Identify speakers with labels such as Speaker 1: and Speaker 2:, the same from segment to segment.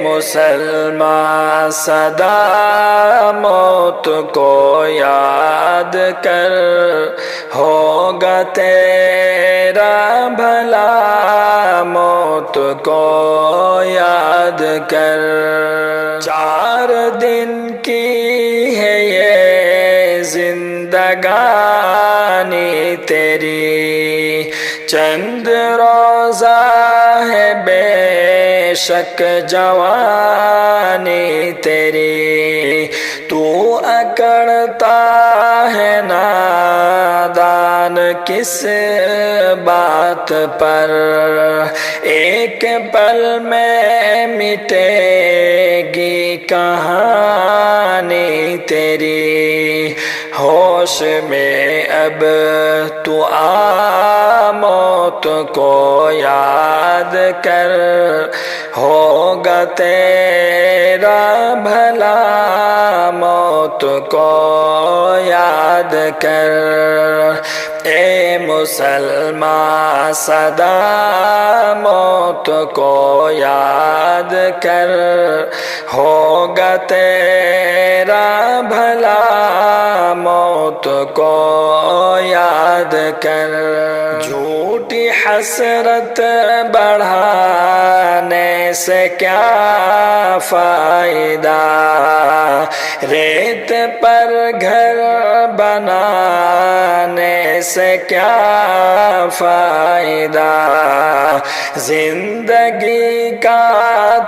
Speaker 1: مسلمان سدا موت کو یاد کر، ہوگا تیرا بھلا موت کو یاد کر۔ 4 دن کی ہے یہ زندگانی تیری، چند روزہ ہے بے شک جوانی تیری، تو اکڑتا ہے نادان کس بات پر، ایک پل میں مٹے گی کہانی تیری، ہوش میں اب تو آ موت کو یاد کر، ہوگا تیرا بھلا موت کو یاد کر۔ اے مسلمان سدا موت کو یاد کر، ہوگا تیرا بھلا موت کو یاد کر۔ جھوٹی حسرت بڑھانے سے کیا فائدہ، ریت پر گھر بنانے سے کیا فائدہ، زندگی کا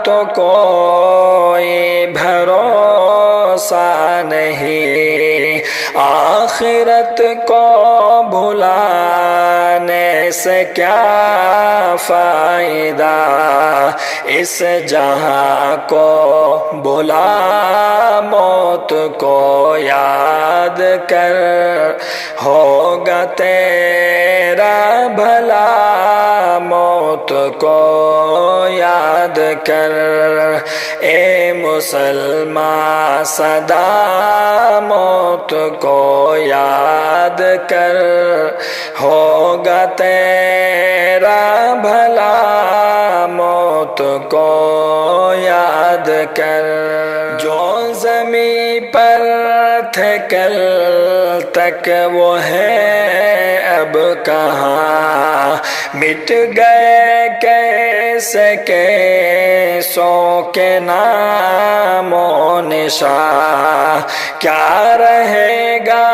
Speaker 1: تو کوئی بھروسہ نہیں، آخرت کو بھلانے سے کیا فائدہ، اس جہاں کو بھلا موت کو یاد کر، ہوگا تیرا بھلا موت کو یاد کر۔ اے مسلمان سدا موت کو یاد کر، ہوگا تیرا بھلا موت کو یاد کر۔ جو زمین پر تھے کل تک وہ ہے اب کہاں، مٹ گئے کیسے کیسوں کے نام و نشان، کیا رہے گا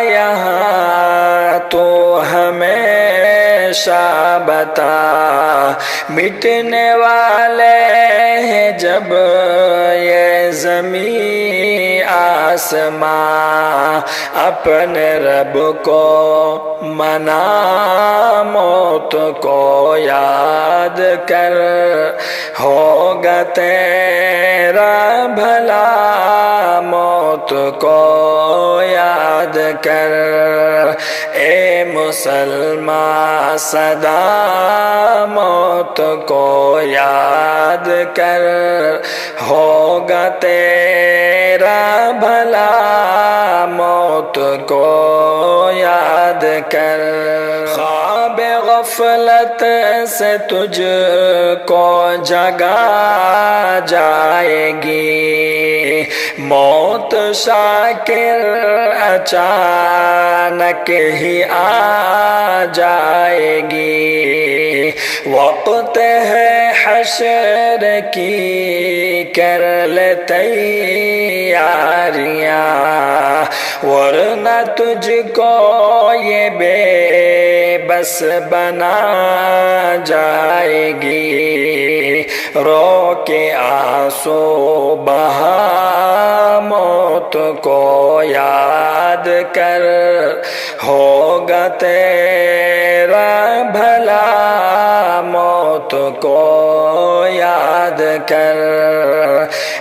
Speaker 1: یہاں تو ہمیشہ بتا، مٹنے والے ہیں جب یہ زمین آسمان، اپنے رب کو منا موت کو یاد کر، ہوگا تیرا بھلا موت کو یاد کر۔ اے مسلمان سدا موت کو یاد کر، ہوگا تیرا بھلا موت کو یاد کر۔ خواب غفلت سے تجھ کو جگا جائے گی، موت شاکر اچانک ہی آ جائے گی، وقت ہے حشر کی کر لے تیاریاں، ورنہ تجھ کو یہ بے بس بنا جائے گی، رو کے آنسو بہا موت کو یاد کر، ہوگا تیرا بھلا موت کو یاد کر۔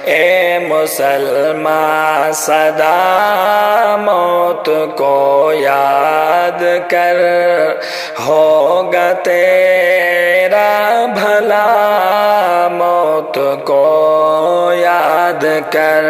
Speaker 1: اے مسلمان سدا موت کو یاد کر، ہوگا تیرا بھلا موت کو یاد کر۔